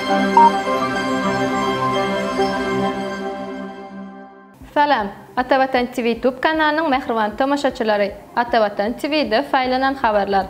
Salam, Atavatan TV YouTube kanalının mehriban tomoşaçylary. Atavatan TV'de faylanan habarlar.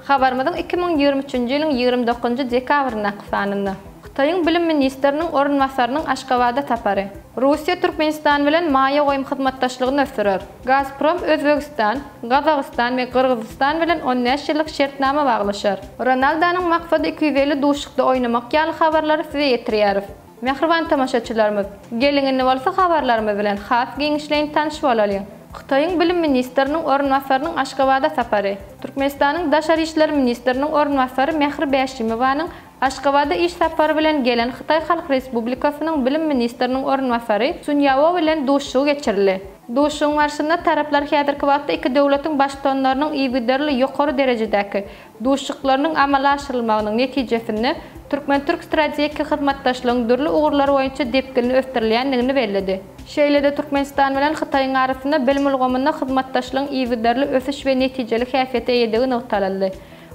Habarymyzyň 2023-nji ýylyň 29-njy dekabryna gysanyndy. Xitoyň bilim ministriniň orunbasarynyň Aşgabatda tapary. Russiýa Türkmenistan bilen maýa goýum hyzmatdaşlygyny ösürýär. Gazprom Özbegistan, Gazagystan we Kyrgyzstan bilen 15 ýyllyk şertnama baglaşar. Ronaldonyň maksady 250 duşlukda oynamak ýaly habarlary size ýetirýär. Mehriban tamaşaçylarymyz, gelingini bolsa habarlarymyz bilen has geňişleýin tanyşyp bolaly. Xitoyň bilim ministriniň orunbasarynyň Aşgabatda tapary. Türkmenistanyň daşary işler ministriniň orunbasary Mehri Bäşimowanyň Aşgabatda iş sapary bilen gelen Xitoy Halk Respublikasynyň bilim ministriniň orunbasary Sun Yao bilen duşşugy geçirildi. Duşşugyň barşynda taraplar häzirki wagtda iki döwletiň başdanlarynyň ýigitlerli ýokary derejedäki duşşuklarynyň amala aşyrylmagynyň netijesinde Türkmen-Türk strategik hyzmatdaşlygyň dürli ugurlary boýunça depkilini ösdürilýändigini bellädi. Şeýlede Türkmenistan bilen Xitoyň arasynda bilim ulgamynda hyzmatdaşlygyň ýigitlerli ösüş we netijeli häsiýete ýedigi noktalandy.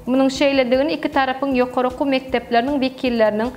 Munyň şeýledigini iki tarapyň ýokary okuw mekdepleriniň wekilleriniň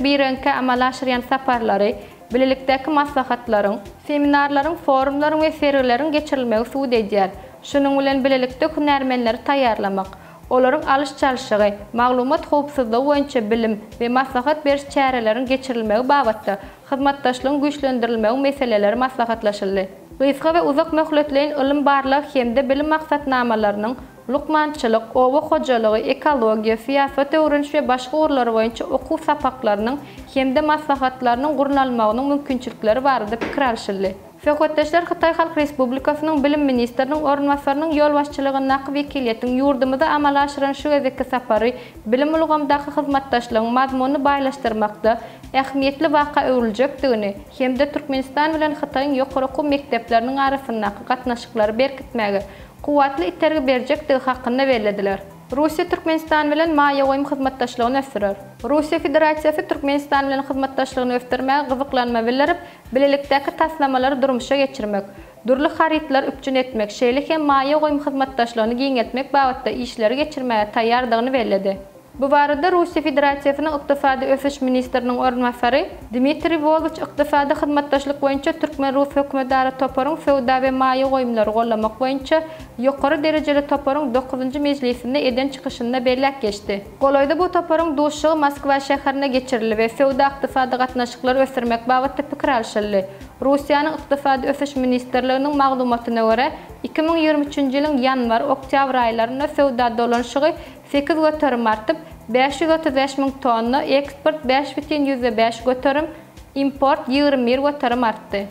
bir-öňke amala aşyrýan saparlary, bilelikdäki maslahatlaryň, seminarlaryň, forumlaryň we sergileriň geçirilmegi suwd edýär. Şunyň bilen bilelikde hünärmenleri taýýarlamak, olaryň alış çalyşygy, maglumat howpsuzlygy boýunça bilim we maslahat beriş çärelerini geçirilmegi babatda hyzmatdaşlygyň güýçlendirilmegi meseleleri maslahatlaşyldy. Gysga we uzak möhletleýin ilim barlygy hemde bilim maksatnamalarynyň lukmançylyk, owa hojalygy, ekologiýa, siýasat öwreniş we başga urlary boýunça okuw sapaklarynyň hemde maslahatlarynyň gurnalmagynyň mümkinçilikleri barada pikir alşyldy. Söhbetdeşler Xitoy Halk Respublikasynyň bilim ministriniň orunbasarynyň ýol başçylygyna wekiliýetiň ýurdumyzda amala aşyran şu gezekki sapary bilim ulgamdaky hyzmatdaşlygyň mazmunyny baýlaşdyrmakda ähmiýetli waka öwrüljekdigini hemde Türkmenistan bilen Xitoyň ýokary okuw mekdepleriniň arasyndaky gatnaşyklary berkitmäge kuwatly itergi berjekdigi hakynda bellädiler. Russiýa Türkmenistan bilen maýa goýum hyzmatdaşlygyny ösürýär. Russiýa Federatsiýasy Türkmenistan bilen hyzmatdaşlygyny ösdürmäge gyzyklanma bildirip, bilelikdäki taslamalary durmuşa geçirmek, durly haritlar üpjün etmek, şeýle hem maýa goýum hyzmatdaşlygyny giňetmek babatda işleri geçirmäge taýýardygyny bellädi. Bu barada Russiýa Federatsiýasynyň ykdysady ösüş ministriniň orunbasary Dmitri Volgich ykdysady hyzmatdaşlyk boýunça Türkmen-Rus hökümetdary toparyň sowda we maýa goýumlary gollamak boýunça ýokary derejeli toparyň 9-njy mejlisinde eden çykyşynda belläp geçdi. Golaýda bu toparyň duşşugy Moskwa şäherine geçirildi we sowda ykdysady gatnaşyklary ösdürmek babatda pikir alşyldy. Russiýanyň ykdysady ösüş ministrliginiň maglumatyna görä 2023-nji ýylyň ýanwar-oktýabr aýlarynda sowda dolanşygy 8 götürüm artyp 535.000 tonna, eksport 5,5 götürüm, import 21 götürüm artdy.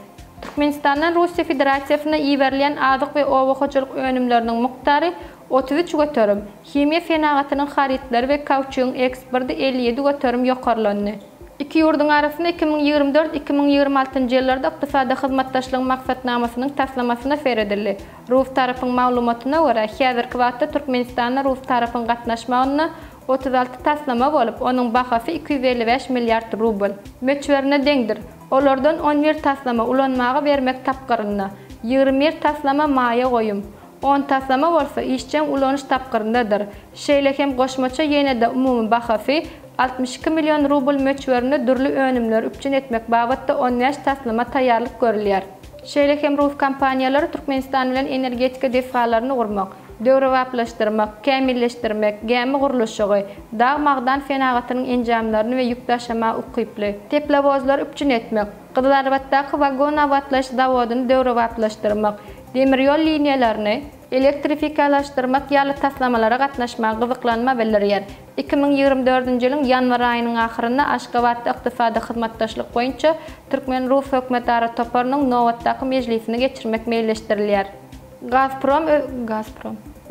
Türkmenistandan Russiýa Federatsiýasyna iýerilýän azyk we owa hojalyk önümleriniň miqdary 33 götürüm, himiýa fenagatynyň haritleri we kauçugyň eksporty 57 götürüm ýokarlandy. İki ýurduň arasynda 2024-2026-njy ýyllarda ykdysady hyzmatdaşlygyň maksatnamasynyň taslamasyna seredildi. Rus tarapynyň maglumatyna görä, häzirki wagtda Türkmenistanda Rus tarapynyň gatnaşmagyna 36 taslama bolup, onuň bahasy 255 milliard rubl. Möçberine deňdir. Olardan 11 taslama ulanmagy bermek tapgyrynda, 21 taslama maýa goýum, 10 taslama bolsa işçen ulanyş tapgyryndadyr. Şeýle hem goşmaça ýene-de umumy bahasy 62 milyon rubl möçberine dürli önümler üpjün etmek babatda 15 taslama taýýarlyk görülýär. Şeýle hem Rus kompaniýalary Türkmenistan bilen energetika defalaryny gurmak, döwrewaplaşdyrmak, kämilleşdirmek, gämi gurulşygy, dağ magdan fenagatynyň enjamlaryny we ýük taşama ukyply, teplavozlar üpjün etmek, Gyzlarbatdaky wagon awatlaş zawodyny döwrewaplaşdyrmak, demir ýol liniýalaryny elektrifikalaşdyrmak ýaly taslamalara gatnaşmak gyzyklanma bildirýär. 2024-nji ýylyň ýanwar aýynyň ahyrynda Aşgabatda ykdysady hyzmatdaşlyk boýunça Türkmen-Rus hökümetdary toparynyň nowatdaky mejlisini geçirmek meýilleşdirilýär.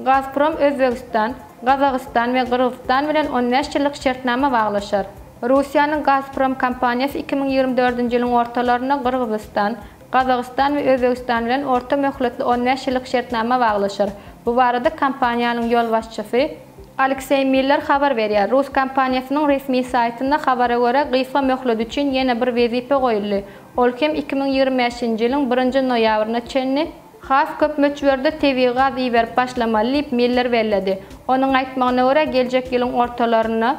Gazprom Özbegistan, Gazagystan we Kyrgyzstan bilen 15 ýyllyk şertnama baglaşar. Russiýanyň Gazprom kompaniýasy 2024-nji ýylyň ortalaryna Kyrgyzstan, Gazagystan we Özbegistan bilen orta möhletli 15 ýyllyk şertnama baglaşar. Bu barada kompaniýanyň ýol başçysy Aleksey Miller habar berýär. Rus kompaniýasynyň resmi saýtynda habara görä, gysga möhlet üçin ýene bir wezipe goýuldy. Ol hem 2025-nji ýylyň 1-nji noýabryna çenli has köp möçberde TV gaz iýerip başlamaly Miller bellädi. Onuň aýtmagyna görä, geljek ýylyň ortalaryna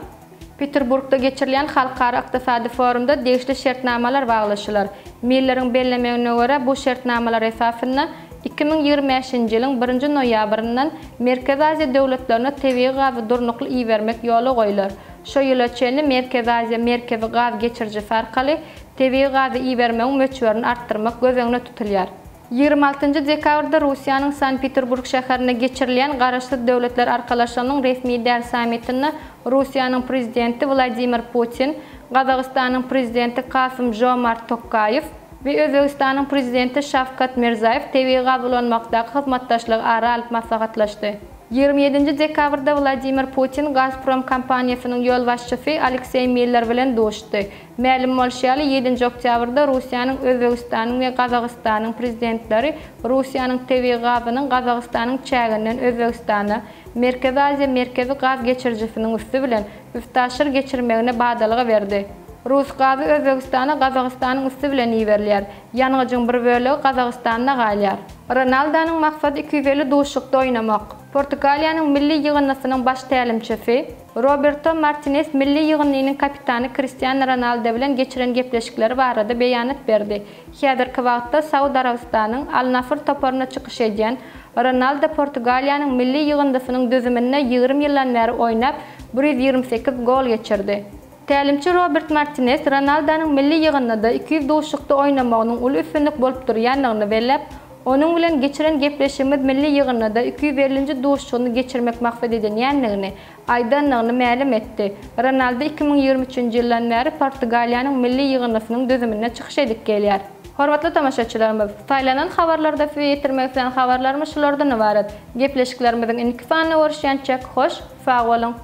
Peterburgda geçirilen Halkara Iqtisadi Forumda degişli şertnamalar baglaşylar. Milleriň bellemeğine göre bu şertnamalar esasında 2025-nji ýylyň 1 noýabryndan Merkez Aziýa döwletlerine tebii gazy durnukly iýermek ýoly goýular. Şo ýyla çenli Merkez Aziýa merkezi gaz geçirji farkaly tebii gazy iýermegiň möçberini artdyrmak gözeňde tutulýar. 26 dekabrda Russiýanyň Sankt-Peterburg şäherine geçirilen garaşly döwletler arkalaşanyň resmi däl sammitinde Russiýanyň prezidenti Vladimir Putin, Gazagystanyň prezidenti Kasym-Jomart Tokayew we Özbegistanyň prezidenti Şavkat Mirzayew tebii gazylanmakdaky hyzmatdaşlygy ara alyp maslahatlaşdy. 27 dekabrda Vladimir Putin Gazprom kompaniýasynyň ýol başçysy Aleksey Miller bilen doşdy. Ma'lum bolşaly 7 oktýabrda Russiýanyň, Özbegistanyň we Gazagystanyň prezidentleri Russiýanyň tebii gazynyň Gazagystanyň çäginden Özbegistana Merkez Aziýa merkezi gaz geçirjisiniň üstü bilen üstaşyr geçirmegine badalygy berdi. Rus gazy Özbegistana Gazagystanyň üstü bilen iýerilýär. Ýanygyjyň bir bölegi Gazagystanda galýar. Ronaldonyň maksady 250 duşlukda oynamak. Portugaliýanyň milli ýygynynyň baş tälimçisi Roberto Martinez milli ýygynynyň kapitany Cristiano Ronaldo bilen geçiren gepleşikleri barada beýanat berdi. Häzirki wagtda Saudy Arabistanyň Al Nassr toparyna çykyş edýän Ronaldo Portugaliýanyň milli ýygynynyň dözüminde 20 ýyldan beri oynap 128 gol geçirdi. Tälimçi Robert Martinez Ronaldo'nun milli ýygynyda 200 duşlukda oynamagynyň uly üstünlik bolup durýanlygyny belläp, onun bilen geçiren gepleşigimiz milli ýygynyda 250-nji duşlugyny geçirmek maksat edilýänligini aýdanlygyny ma'lum etdi. Ronaldo 2023-nji ýyldan beri Portugaliýanyň milli ýygynynyň dözümine çykyş edip gelýär. Hormatly tamaşaçylarymyz, taýlanan habarlarda ýetirmek bilen habarlarymyz şulardan ibaret. Gepleşiklerimiziň ilki sanyna görüşýänçe hoş, sag bolun.